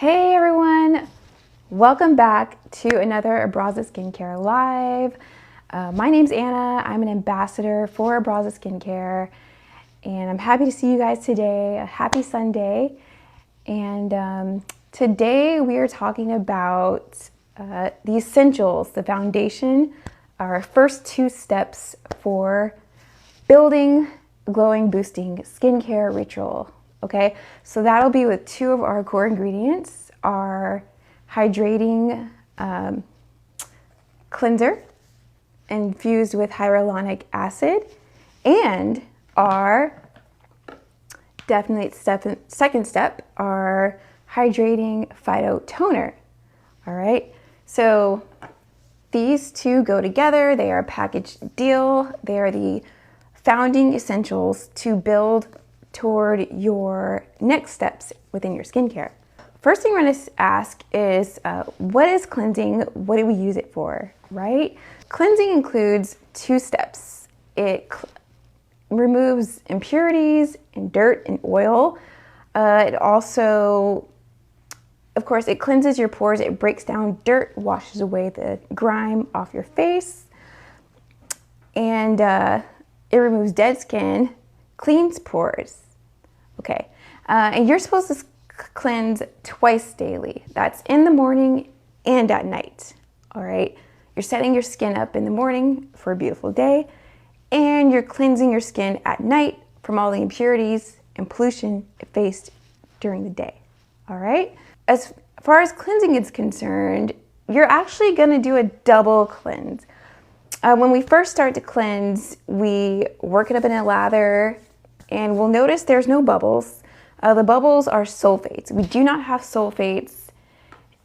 Hey everyone, welcome back to another Abraza Skincare Live. My name's Anna. I'm an ambassador for Abraza Skincare, and I'm happy to see you guys today. A happy Sunday. And today we are talking about the essentials, the foundation, our first two steps for building a glowing, boosting skincare ritual. Okay, so that'll be with two of our core ingredients, our hydrating cleanser infused with hyaluronic acid, and our second step, our hydrating phyto toner. All right, so these two go together. They are a package deal. They are the founding essentials to build toward your next steps within your skincare. First thing we're going to ask is, what is cleansing? What do we use it for, right? Cleansing includes two steps. It removes impurities and dirt and oil. It also, of course, it cleanses your pores. It breaks down dirt, washes away the grime off your face, and it removes dead skin, cleans pores. Okay, and you're supposed to cleanse twice daily. That's in the morning and at night. All right, you're setting your skin up in the morning for a beautiful day, and you're cleansing your skin at night from all the impurities and pollution it faced during the day. All right, as far as cleansing is concerned, you're actually going to do a double cleanse. When we first start to cleanse, we work it up in a lather, and we'll notice there's no bubbles. The bubbles are sulfates. We do not have sulfates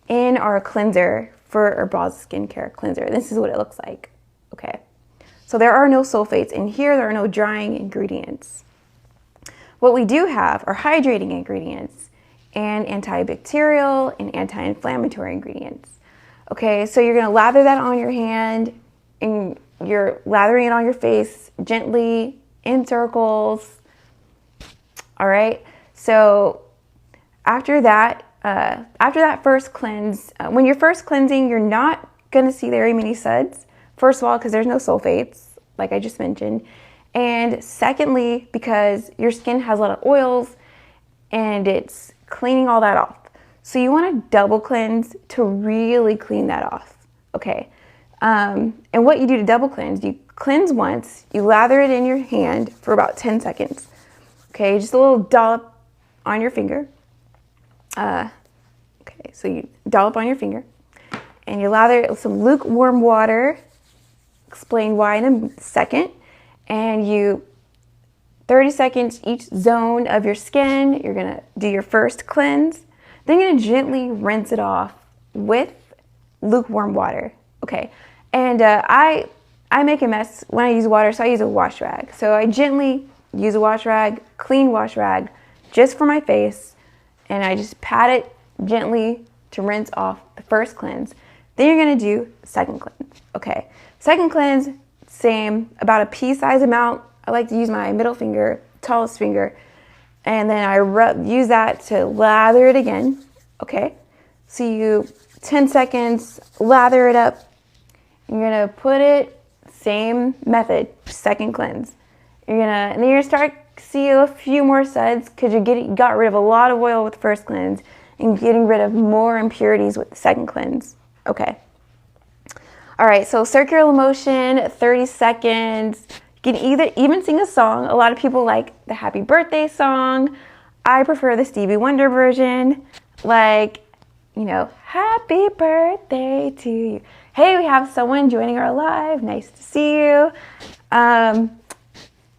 in our cleanser for our Abraza Skincare Cleanser. This is what it looks like. Okay, so there are no sulfates in here. There are no drying ingredients. What we do have are hydrating ingredients and antibacterial and anti-inflammatory ingredients. Okay, so you're gonna lather that on your hand, and you're lathering it on your face gently in circles. All right, so after that first cleanse, when you're first cleansing, you're not gonna see very many suds. First of all, because there's no sulfates, like I just mentioned. And secondly, because your skin has a lot of oils and it's cleaning all that off. So you wanna double cleanse to really clean that off, okay? And what you do to double cleanse, you cleanse once, you lather it in your hand for about 10 seconds. Okay, just a little dollop on your finger. Okay, so you dollop on your finger and you lather it with some lukewarm water. Explain why in a second. And you 30 seconds each zone of your skin. You're gonna do your first cleanse. Then you're gonna gently rinse it off with lukewarm water. Okay, and I make a mess when I use water, so I use a wash rag. So I gently use a wash rag, clean wash rag, just for my face, and I just pat it gently to rinse off the first cleanse. Then you're gonna do the second cleanse. Okay, second cleanse, same, about a pea-sized amount. I like to use my middle finger, tallest finger, and then I use that to lather it again. Okay, so you 10 seconds, lather it up. You're gonna put it, same method, second cleanse. And then you're gonna start to see a few more suds because you got rid of a lot of oil with the first cleanse and getting rid of more impurities with the second cleanse. Okay. All right, so circular motion, 30 seconds. You can even sing a song. A lot of people like the happy birthday song. I prefer the Stevie Wonder version. Like, happy birthday to you. Hey, we have someone joining our live. Nice to see you.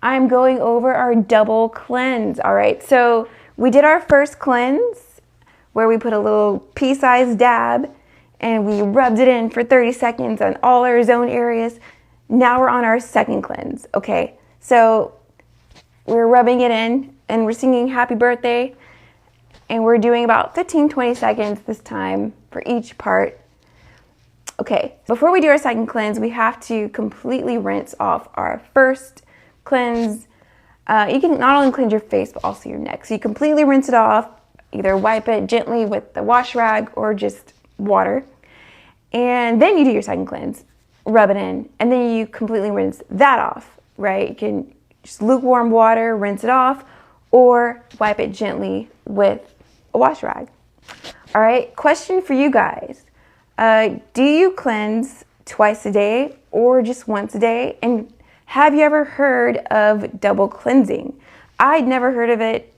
I'm going over our double cleanse. All right, so we did our first cleanse where we put a little pea-sized dab and we rubbed it in for 30 seconds on all our zone areas. Now we're on our second cleanse. Okay, so we're rubbing it in and we're singing happy birthday, and we're doing about 15-20 seconds this time for each part. Okay, before we do our second cleanse, we have to completely rinse off our first cleanse. You can not only cleanse your face, but also your neck. So you completely rinse it off Either wipe it gently with the wash rag or just water. And then you do your second cleanse, rub it in, and then you completely rinse that off, right? You can just lukewarm water, rinse it off, or wipe it gently with a wash rag. All right, question for you guys. Do you cleanse twice a day or just once a day? And have you ever heard of double cleansing? I'd never heard of it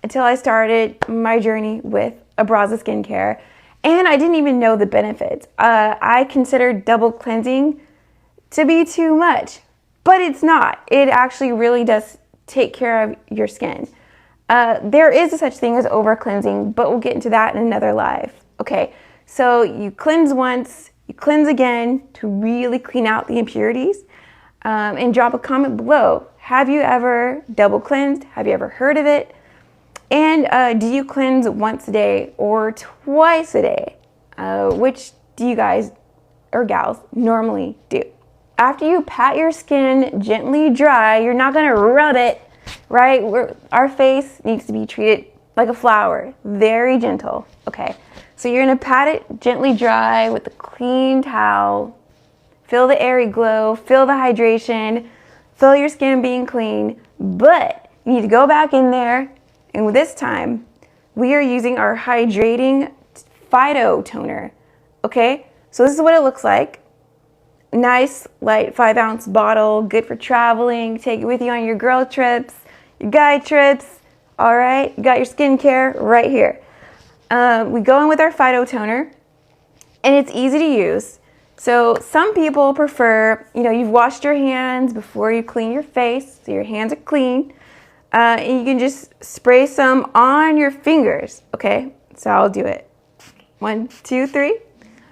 until I started my journey with Abraza skincare, and I didn't even know the benefits. I considered double cleansing to be too much, but it's not. It actually really does take care of your skin. There is a such thing as over cleansing, but we'll get into that in another live. Okay, so you cleanse once, you cleanse again to really clean out the impurities, and drop a comment below. Have you ever double cleansed? Have you ever heard of it? And do you cleanse once a day or twice a day? Which do you guys or gals normally do? After you pat your skin gently dry, you're not gonna rub it, right? Our face needs to be treated like a flower, very gentle, okay? So you're gonna pat it gently dry with a clean towel. Feel the airy glow, feel the hydration, feel your skin being clean, but you need to go back in there, and this time we are using our hydrating Phyto toner, okay? So this is what it looks like. Nice, light 5-ounce bottle, good for traveling. Take it with you on your girl trips, your guy trips, all right? You got your skincare right here. We go in with our Phyto toner, and it's easy to use. So some people prefer, you've washed your hands before you clean your face, so your hands are clean. And you can just spray some on your fingers, okay? So I'll do it. 1, 2, 3.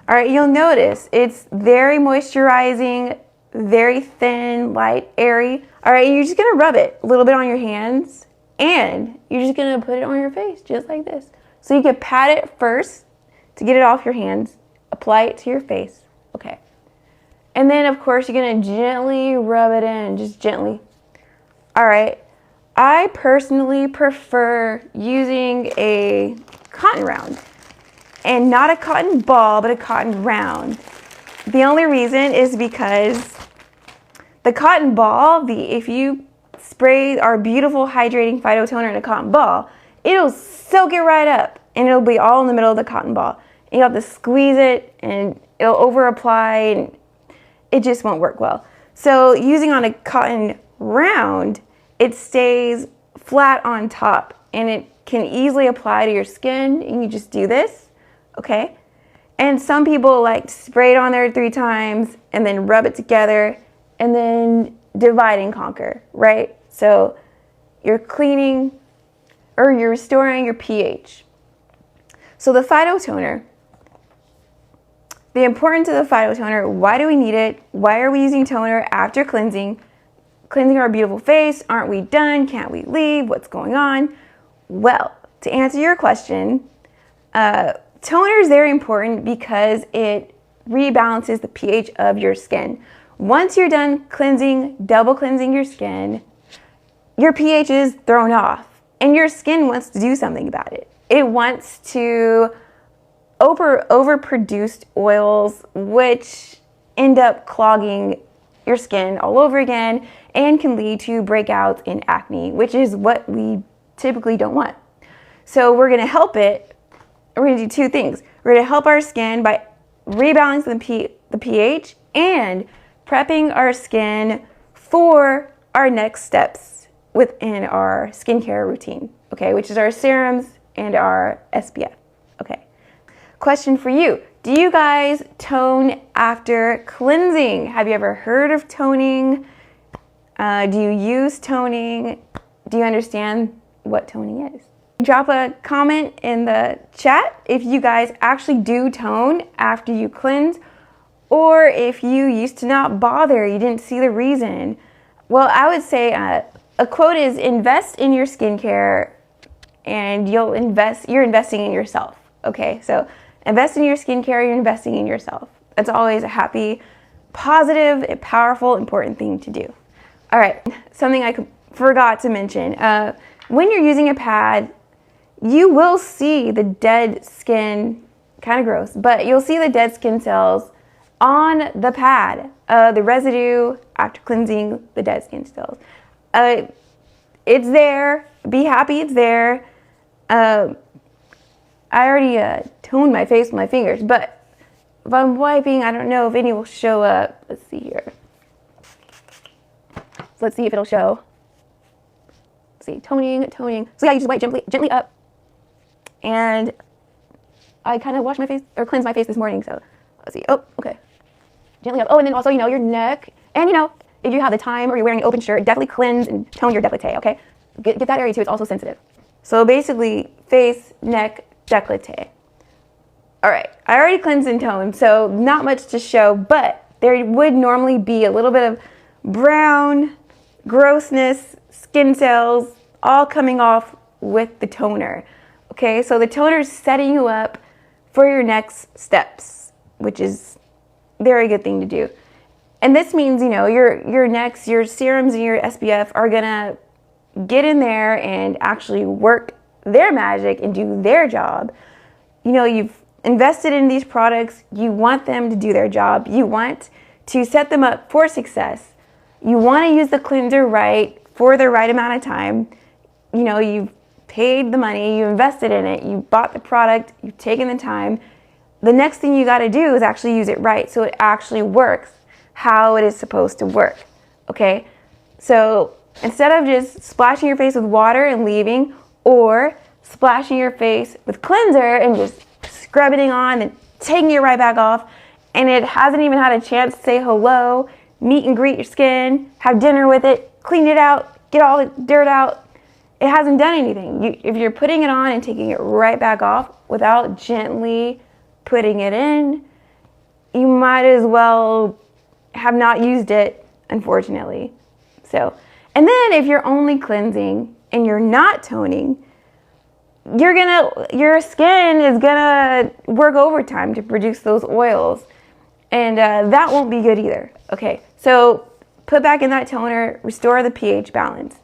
All right, you'll notice it's very moisturizing, very thin, light, airy. All right, you're just gonna rub it a little bit on your hands, and you're just gonna put it on your face, just like this. So you can pat it first to get it off your hands, apply it to your face, okay? And then, of course, you're gonna gently rub it in, just gently. All right. I personally prefer using a cotton round, and not a cotton ball, but a cotton round. The only reason is because the cotton ball, if you spray our beautiful hydrating Phyto toner in a cotton ball, it'll soak it right up, and it'll be all in the middle of the cotton ball. And you'll have to squeeze it, and it'll over apply, and it just won't work well. So using on a cotton round, it stays flat on top, and it can easily apply to your skin, and you just do this, okay? And some people like to spray it on there 3 times and then rub it together and then divide and conquer, right? So you're cleaning or you're restoring your pH. So the Phyto toner, the importance of the Phyto toner, why do we need it? Why are we using toner after cleansing our beautiful face? Aren't we done? Can't we leave? What's going on? Well, to answer your question, toner is very important because it rebalances the pH of your skin. Once you're done cleansing, double cleansing your skin, your pH is thrown off, and your skin wants to do something about it. It wants to overproduce oils, which end up clogging your skin all over again and can lead to breakouts in acne, which is what we typically don't want. So we're gonna help it. We're gonna do 2 things. We're gonna help our skin by rebalancing the pH and prepping our skin for our next steps within our skincare routine, okay, which is our serums and our SPF, okay. Question for you. Do you guys tone after cleansing? Have you ever heard of toning? Do you use toning? Do you understand what toning is? Drop a comment in the chat if you guys actually do tone after you cleanse, or if you used to not bother, you didn't see the reason. Well, I would say a quote is invest in your skincare and you're investing in yourself, okay? So invest in your skincare, you're investing in yourself. That's always a happy, positive, powerful, important thing to do. All right, something I forgot to mention. When you're using a pad, you will see the dead skin, kind of gross, but you'll see the dead skin cells on the pad, the residue after cleansing the dead skin cells. It's there. Be happy it's there. I already toned my face with my fingers, but if I'm wiping, I don't know if any will show up. Let's see here. So let's see if it'll show. Let's see, toning. So yeah, you just wipe gently up. And I kind of washed my face, or cleansed my face this morning, so let's see. Oh, okay. Gently up. Oh, and then also, your neck. And, if you have the time or you're wearing an open shirt, definitely cleanse and tone your décolleté, okay? Get that area too, it's also sensitive. So basically, face, neck, décolleté. All right, I already cleansed and toned, so not much to show, but there would normally be a little bit of brown, grossness, skin cells, all coming off with the toner. Okay, so the toner is setting you up for your next steps, which is a very good thing to do. And this means, your serums and your SPF are gonna get in there and actually work their magic and do their job. You've invested in these products. You want them to do their job. You want to set them up for success. You want to use the cleanser right for the right amount of time. You've paid the money, you invested in it, you bought the product, you've taken the time. The next thing you got to do is actually use it right so it actually works how it is supposed to work. Okay? So instead of just splashing your face with water and leaving, or splashing your face with cleanser and just scrubbing it on and taking it right back off, and it hasn't even had a chance to say hello, meet and greet your skin, have dinner with it, clean it out, get all the dirt out, it hasn't done anything. If you're putting it on and taking it right back off without gently putting it in, you might as well have not used it, unfortunately. So, and then if you're only cleansing and you're not toning, your skin is gonna work overtime to produce those oils, and that won't be good either. Okay, so put back in that toner, restore the pH balance.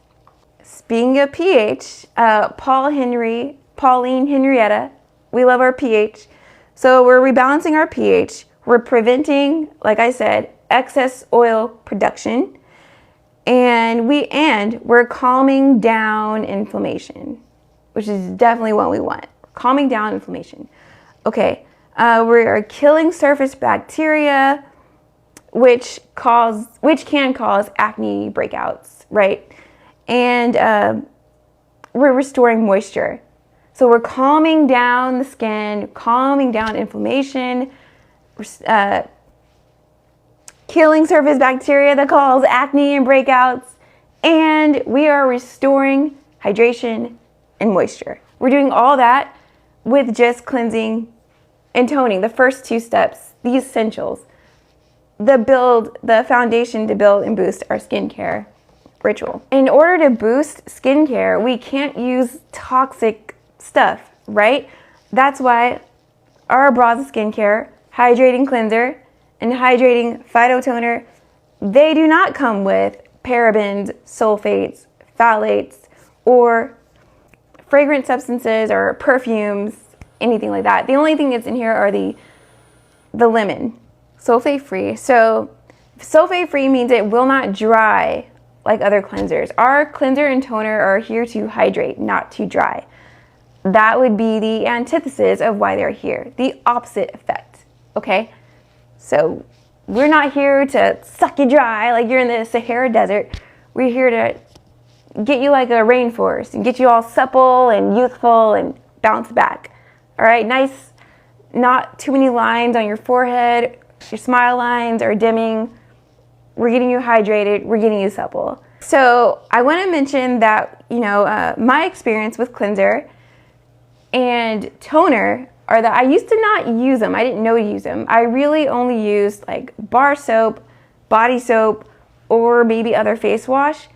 Speaking of pH, Pauline Henrietta, we love our pH. So we're rebalancing our pH. We're preventing, like I said, excess oil production. And we're calming down inflammation, which is definitely what we want. Calming down inflammation. Okay, we are killing surface bacteria, which can cause acne breakouts, right? And we're restoring moisture. So we're calming down the skin, calming down inflammation, killing surface bacteria that cause acne and breakouts, and we are restoring hydration and moisture. We're doing all that with just cleansing and toning, the first two steps, the essentials, the foundation to build and boost our skincare ritual. In order to boost skincare, we can't use toxic stuff, right? That's why our Abraza skincare, hydrating cleanser, and hydrating phytotoner, they do not come with parabens, sulfates, phthalates, or fragrant substances or perfumes, anything like that. The only thing that's in here are the lemon, sulfate-free. So sulfate-free means it will not dry like other cleansers. Our cleanser and toner are here to hydrate, not to dry. That would be the antithesis of why they're here, the opposite effect, okay? So we're not here to suck you dry like you're in the Sahara Desert. We're here to get you like a rainforest and get you all supple and youthful and bounce back. All right, nice, not too many lines on your forehead. Your smile lines are dimming. We're getting you hydrated. We're getting you supple. So I want to mention that, my experience with cleanser and toner are that I used to not use them. I didn't know to use them. I really only used like bar soap, body soap, or maybe other face wash.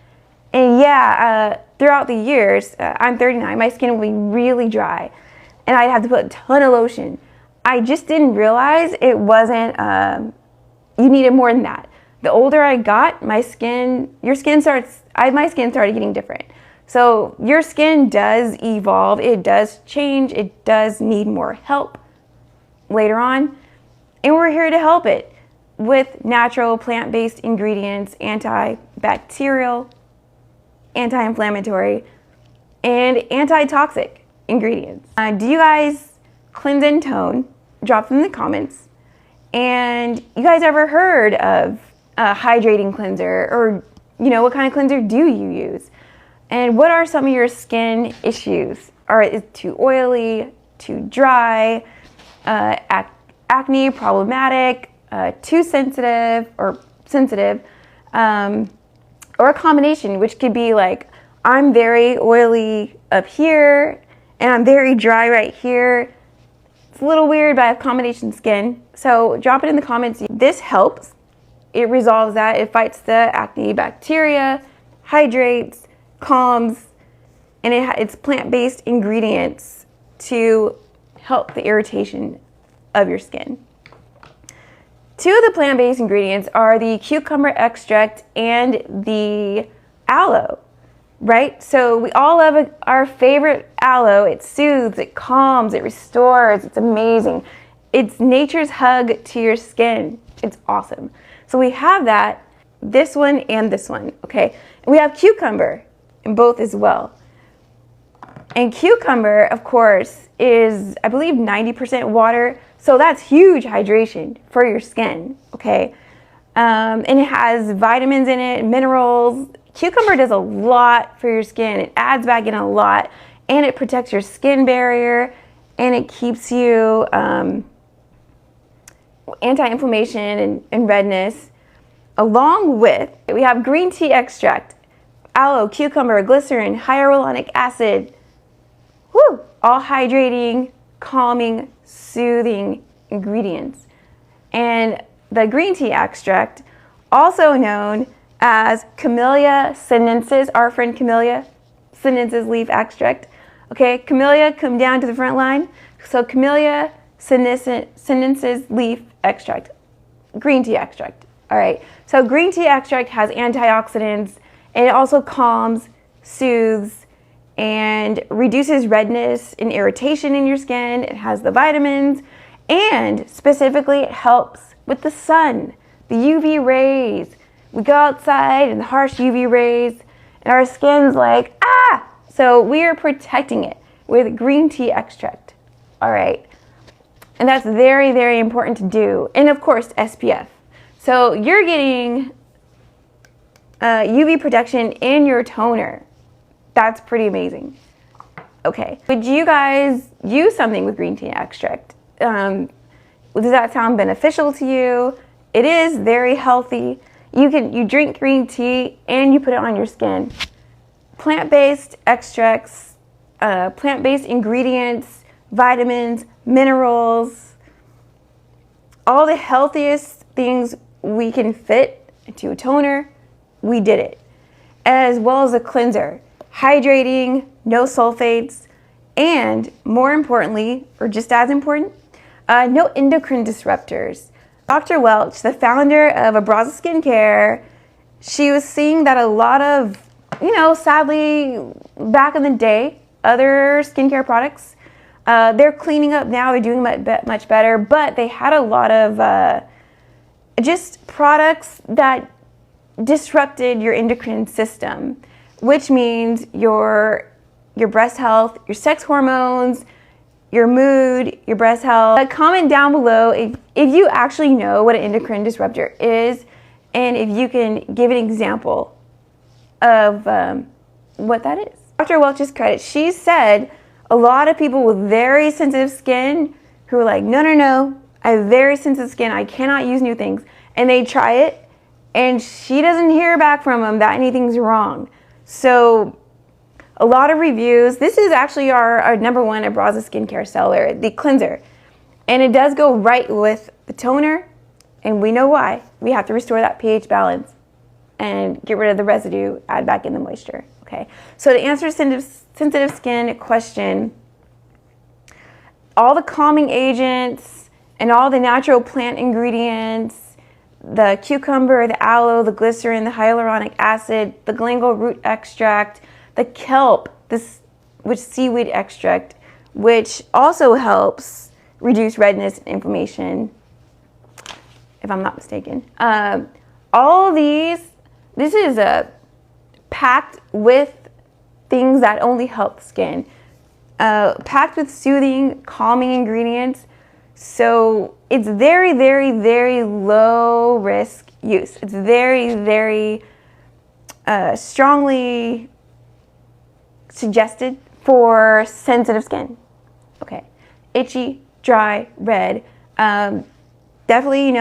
And throughout the years, I'm 39, my skin will be really dry. And I'd have to put a ton of lotion. I just didn't realize it wasn't, you needed more than that. The older I got, my skin started getting different. So your skin does evolve, it does change, it does need more help later on, and we're here to help it with natural plant-based ingredients, antibacterial, anti-inflammatory, and anti-toxic ingredients. Do you guys cleanse and tone? Drop them in the comments. And you guys ever heard of a hydrating cleanser, or what kind of cleanser do you use? And what are some of your skin issues? Is it too oily, too dry, acne problematic, too sensitive, or a combination, which could be like, I'm very oily up here and I'm very dry right here. It's a little weird, but I have combination skin. So drop it in the comments. This helps. It resolves that. It fights the acne bacteria, hydrates, calms, and it's plant-based ingredients to help the irritation of your skin. Two of the plant-based ingredients are the cucumber extract and the aloe, right? So we all love our favorite aloe. It soothes, it calms, it restores. It's amazing. It's nature's hug to your skin. It's awesome. So we have that, this one and this one, okay? And we have cucumber in both as well. And cucumber, of course, is, I believe, 90% water. So that's huge hydration for your skin, okay? And it has vitamins in it, minerals. Cucumber does a lot for your skin. It adds back in a lot, and it protects your skin barrier, and it keeps you anti-inflammation and redness. Along with, we have green tea extract, aloe, cucumber, glycerin, hyaluronic acid. Woo! All hydrating, calming, soothing ingredients. And the green tea extract, also known as Camellia sinensis, our friend Camellia sinensis leaf extract. Okay, Camellia, come down to the front line. So Camellia sinensis leaf extract, green tea extract. All right, so green tea extract has antioxidants, and it also calms, soothes, and reduces redness and irritation in your skin. It has the vitamins, and specifically it helps with the sun, the UV rays. We go outside in the harsh UV rays and our skin's like, ah! So we are protecting it with green tea extract. All right, and that's very, very important to do. And of course, SPF. So you're getting UV protection in your toner. That's pretty amazing. Okay, would you guys use something with green tea extract? Does that sound beneficial to you? It is very healthy. You drink green tea and you put it on your skin. Plant-based extracts, plant-based ingredients, vitamins, minerals, all the healthiest things we can fit into a toner, we did it. As well as a cleanser. Hydrating, no sulfates, and more importantly, or just as important, no endocrine disruptors. Dr. Welch, the founder of Abraza Skincare, she was seeing that a lot of, sadly, back in the day, other skincare products, they're cleaning up now, they're doing much better, but they had a lot of just products that disrupted your endocrine system, which means your breast health, your sex hormones, your mood, your breast health. Comment down below if you actually know what an endocrine disruptor is, and if you can give an example of what that is. Dr. Welch's credit, she said a lot of people with very sensitive skin who are like, no, I have very sensitive skin, I cannot use new things, and they try it, and she doesn't hear back from them that anything's wrong. So a lot of reviews. This is actually our number one Abraza Skincare seller, the cleanser. And it does go right with the toner, and we know why. We have to restore that pH balance and get rid of the residue, add back in the moisture, okay? So to answer sensitive skin question, all the calming agents and all the natural plant ingredients, the cucumber, the aloe, the glycerin, the hyaluronic acid, the glangal root extract, the kelp, which seaweed extract, which also helps reduce redness and inflammation, if I'm not mistaken. All of these, this is packed with things that only help the skin. Packed with soothing, calming ingredients. So it's very, very, very low risk use. It's very, very strongly suggested for sensitive skin. Okay, itchy, dry, red. Definitely,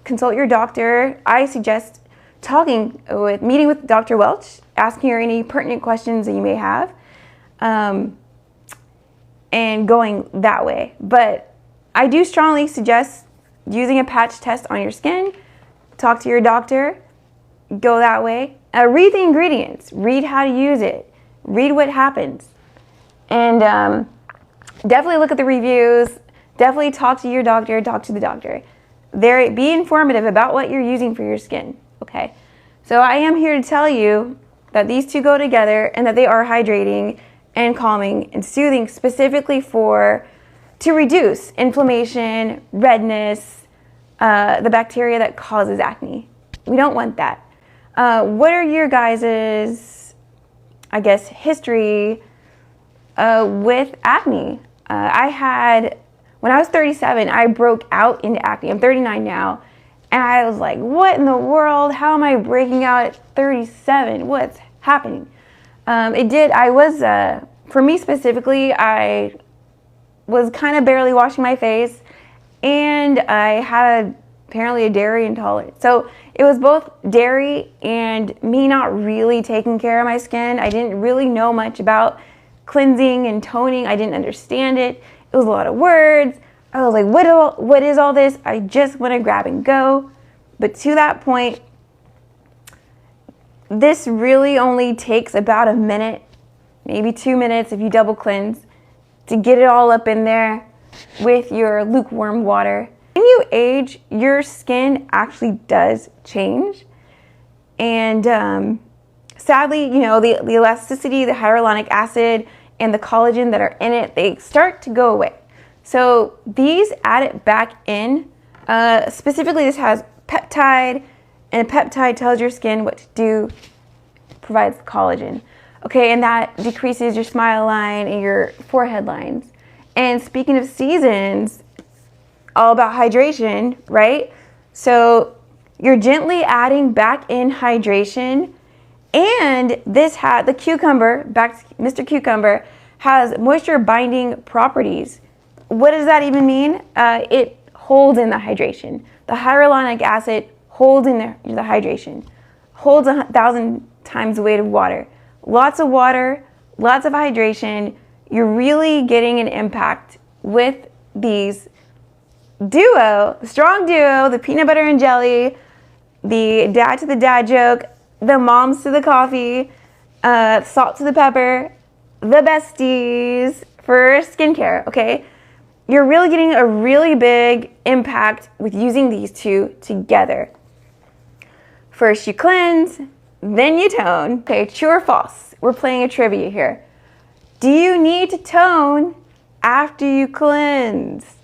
consult your doctor. I suggest meeting with Dr. Welch, asking her any pertinent questions that you may have, and going that way. But I do strongly suggest using a patch test on your skin. Talk to your doctor. Go that way. Read the ingredients. Read how to use it. Read what happens. And definitely look at the reviews. Definitely talk to your doctor. Talk to the doctor. Be informative about what you're using for your skin. Okay. So I am here to tell you that these two go together and that they are hydrating and calming and soothing specifically to reduce inflammation, redness, the bacteria that causes acne. We don't want that. What are your guys's, history with acne? When I was 37, I broke out into acne. I'm 39 now. And I was like, what in the world? How am I breaking out at 37? What's happening? For me specifically, I was kind of barely washing my face, and I had apparently a dairy intolerance. So it was both dairy and me not really taking care of my skin. I didn't really know much about cleansing and toning. I didn't understand it. It was a lot of words. I was like, what is all this? I just want to grab and go. But to that point, this really only takes about a minute, maybe 2 minutes if you double cleanse, to get it all up in there with your lukewarm water. When you age, your skin actually does change. And sadly, the elasticity, the hyaluronic acid, and the collagen that are in it, they start to go away. So these add it back in. Specifically, this has peptide, and a peptide tells your skin what to do, provides collagen. Okay, and that decreases your smile line and your forehead lines. And speaking of seasons, all about hydration, right? So you're gently adding back in hydration, and the cucumber, back to Mr. Cucumber, has moisture binding properties. What does that even mean? It holds in the hydration. The hyaluronic acid holds in the hydration. Holds 1,000 times the weight of water. Lots of water, lots of hydration. You're really getting an impact with these the strong duo, the peanut butter and jelly, the dad to the dad joke, the moms to the coffee, salt to the pepper, the besties for skincare, okay? You're really getting a really big impact with using these two together. First you cleanse, then you tone. Okay, true or false? We're playing a trivia here. Do you need to tone after you cleanse?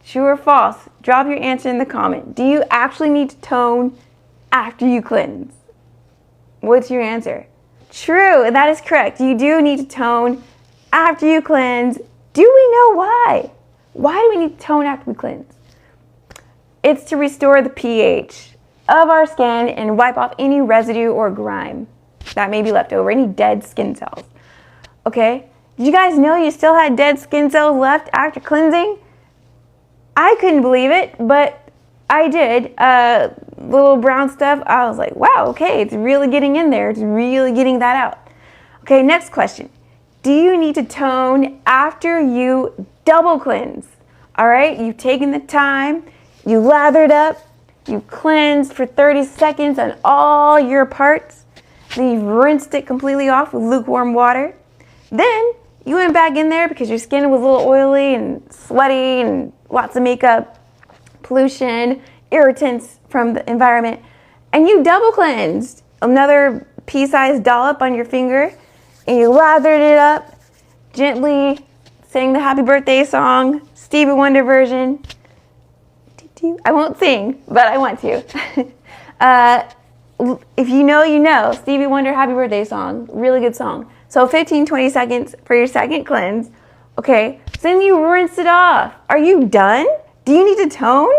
True or false? Drop your answer in the comment. Do you actually need to tone after you cleanse? What's your answer? True, and that is correct. You do need to tone after you cleanse. Do we know why? Why do we need to tone after we cleanse? It's to restore the pH of our skin and wipe off any residue or grime that may be left over, any dead skin cells. Okay? Did you guys know you still had dead skin cells left after cleansing? I couldn't believe it, but I did. Little brown stuff, I was like, wow, okay, it's really getting in there. It's really getting that out. Okay, next question. Do you need to tone after you double cleanse? All right, you've taken the time, you lathered up, you cleansed for 30 seconds on all your parts, then you've rinsed it completely off with lukewarm water. Then you went back in there because your skin was a little oily and sweaty and lots of makeup, pollution, irritants from the environment, and you double cleansed another pea-sized dollop on your finger, and you lathered it up, gently sang the happy birthday song, Stevie Wonder version. I won't sing, but I want to. If you know, you know. Stevie Wonder happy birthday song. Really good song. So 15-20 seconds for your second cleanse. Okay, so then you rinse it off. Are you done? Do you need to tone?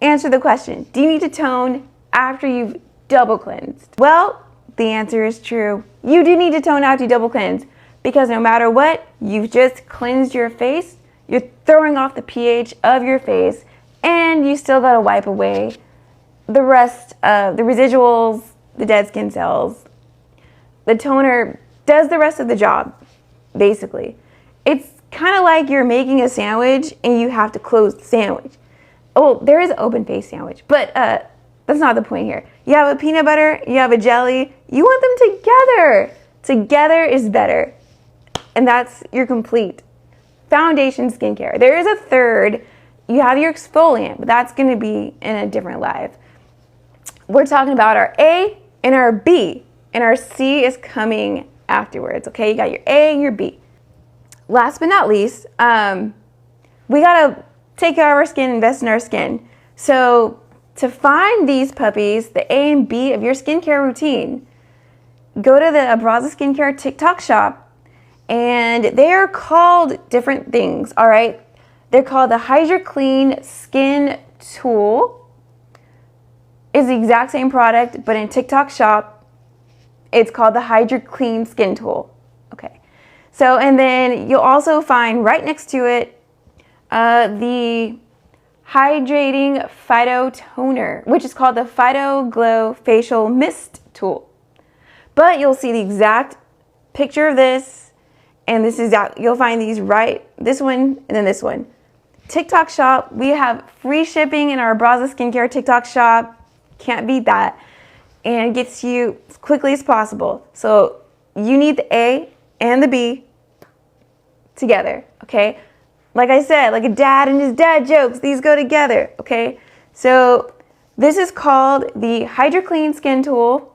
Answer the question. Do you need to tone after you've double cleansed? Well, the answer is true. You do need to tone after you double cleanse, because no matter what, you've just cleansed your face. You're throwing off the pH of your face, and you still gotta wipe away the rest of the residuals, the dead skin cells. The toner does the rest of the job, basically. It's kind of like you're making a sandwich and you have to close the sandwich. Oh, there is an open face sandwich, but that's not the point here. You have a peanut butter, you have a jelly, you want them together. Together is better. And that's your complete foundation skincare. There is a third. You have your exfoliant, but that's going to be in a different live. We're talking about our A and our B, and our C is coming afterwards. Okay, you got your A and your B. Last but not least, we gotta take care of our skin, invest in our skin. So to find these puppies, the A and B of your skincare routine, go to the Abraza Skincare TikTok shop, and they are called different things, all right? They're called the Hydra Clean Skin Tool. It's the exact same product, but in TikTok shop, it's called the Hydra Clean Skin Tool. Okay. So, and then you'll also find right next to it the Hydrating Phyto Toner, which is called the Phyto Glow Facial Mist Tool. But you'll see the exact picture of this, and this is out. You'll find these right, this one and then this one. TikTok shop, we have free shipping in our Abraza Skincare TikTok shop. Can't beat that. And it gets you as quickly as possible. So you need the A and the B together, okay? Like I said, like a dad and his dad jokes, these go together, okay? So this is called the Hydra Clean Skin Tool,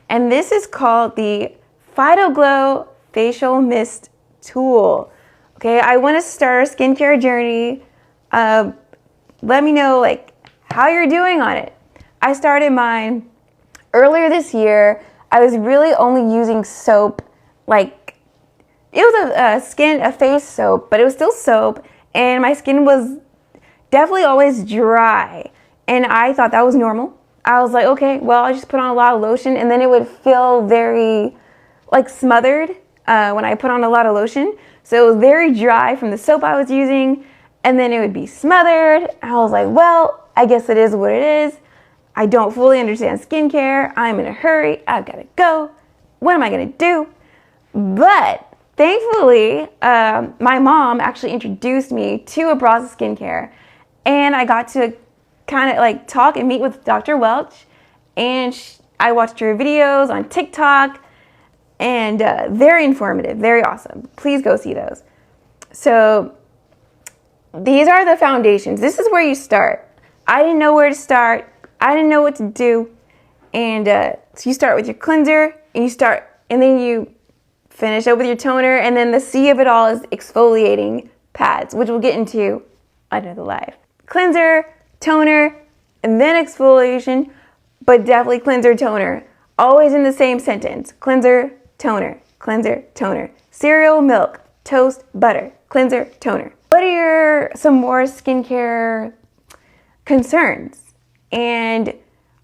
and this is called the Phyto Glow Facial Mist Tool. Okay, I want to start a skincare journey. Let me know like how you're doing on it. I started mine earlier this year. I was really only using soap, like it was a face soap, but it was still soap, and my skin was definitely always dry, and I thought that was normal. I was like, okay, well, I just put on a lot of lotion, and then it would feel very like smothered when I put on a lot of lotion. So it was very dry from the soap I was using, and then it would be smothered. I was like, well, I guess it is what it is. I don't fully understand skincare. I'm in a hurry. I've got to go. What am I going to do? But thankfully, my mom actually introduced me to Abraza Skincare, and I got to kind of like talk and meet with Dr. Welch, and I watched her videos on TikTok, and very informative, very awesome. Please go see those. So these are the foundations. This is where you start. I didn't know where to start. I didn't know what to do. And so you start with your cleanser, and then you finish up with your toner, and then the C of it all is exfoliating pads, which we'll get into another live. Cleanser, toner, and then exfoliation, but definitely cleanser, toner. Always in the same sentence. Cleanser, toner, cleanser, toner. Cereal, milk, toast, butter, cleanser, toner. What are some more skincare concerns? And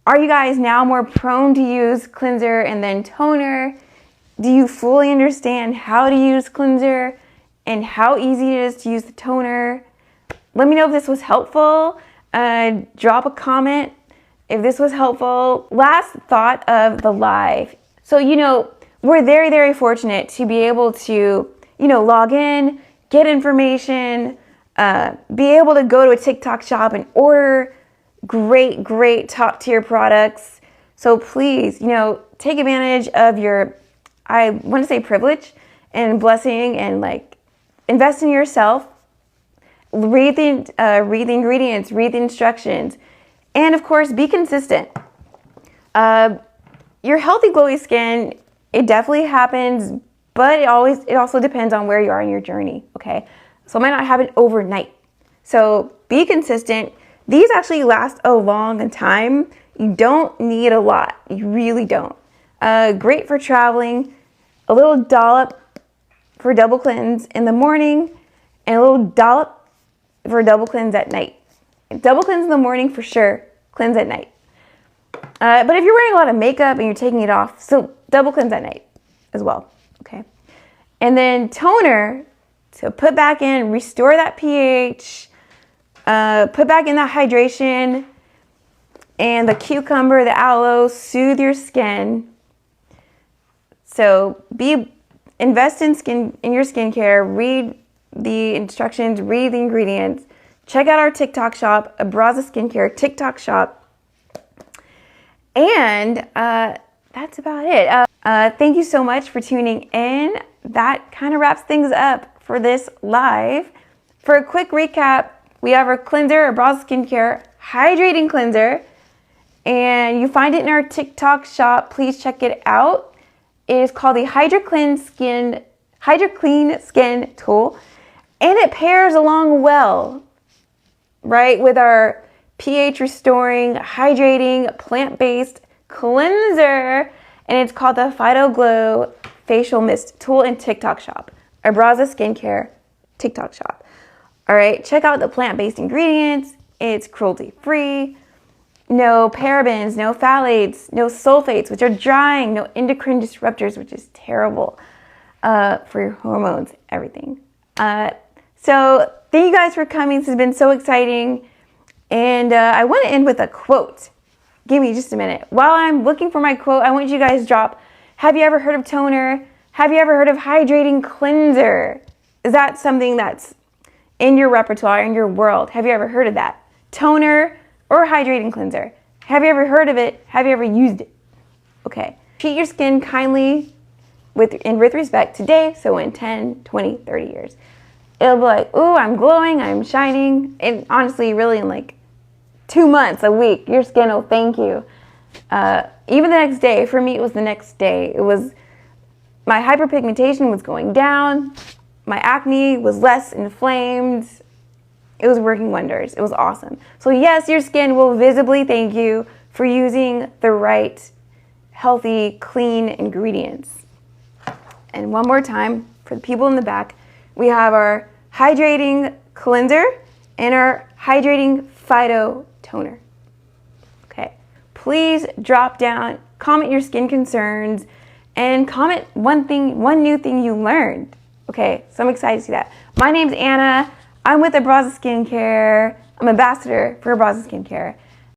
are you guys now more prone to use cleanser and then toner? Do you fully understand how to use cleanser and how easy it is to use the toner? Let me know if this was helpful. Drop a comment if this was helpful. Last thought of the live. So, we're very, very fortunate to be able to, log in, get information, be able to go to a TikTok shop and order great top tier products. So please, take advantage of your, I want to say, privilege and blessing, and like invest in yourself. Read the ingredients, read the instructions, and of course, be consistent. your healthy glowy skin, it definitely happens, but it also depends on where you are in your journey, okay? So it might not happen overnight. So be consistent. These actually last a long time. You don't need a lot. You really don't. Great for traveling. A little dollop for double cleanse in the morning, and a little dollop for double cleanse at night. Double cleanse in the morning for sure. Cleanse at night. But if you're wearing a lot of makeup and you're taking it off, so double cleanse at night as well, okay? And then toner to put back in, restore that pH, put back in that hydration, and the cucumber, the aloe, soothe your skin. So invest in your skincare, read the instructions, read the ingredients, check out our TikTok shop, Abraza Skincare TikTok shop. And that's about it. Thank you so much for tuning in. That kind of wraps things up for this live. For a quick recap, we have our cleanser, Abraza Skincare Hydrating Cleanser, and you find it in our TikTok shop. Please check it out. It is called the Hydra Clean Skin Tool, and it pairs along well, right, with our pH restoring, hydrating, plant-based cleanser, and it's called the Phyto Glow Facial Mist Tool in TikTok shop, Abraza Skincare TikTok shop. All right, check out the plant-based ingredients. It's cruelty-free, no parabens, no phthalates, no sulfates, which are drying, no endocrine disruptors, which is terrible for your hormones, everything. So thank you guys for coming. This has been so exciting. And I want to end with a quote. Give me just a minute. While I'm looking for my quote, I want you guys to drop, have you ever heard of toner? Have you ever heard of hydrating cleanser? Is that something that's in your repertoire, in your world? Have you ever heard of that? Toner or hydrating cleanser? Have you ever heard of it? Have you ever used it? Okay. Treat your skin kindly with respect today, so in 10, 20, 30 years. It'll be like, ooh, I'm glowing, I'm shining. And honestly, really in like 2 months, a week, your skin will thank you. Even the next day, for me, it was the next day. It was, my hyperpigmentation was going down. My acne was less inflamed. It was working wonders. It was awesome. So yes, your skin will visibly thank you for using the right, healthy, clean ingredients. And one more time, for the people in the back, we have our hydrating cleanser and our hydrating phyto toner. Okay, please drop down, comment your skin concerns, and comment one new thing you learned. Okay, so I'm excited to see that. My name's Anna. I'm with Abraza Skincare. I'm ambassador for Abraza Skincare.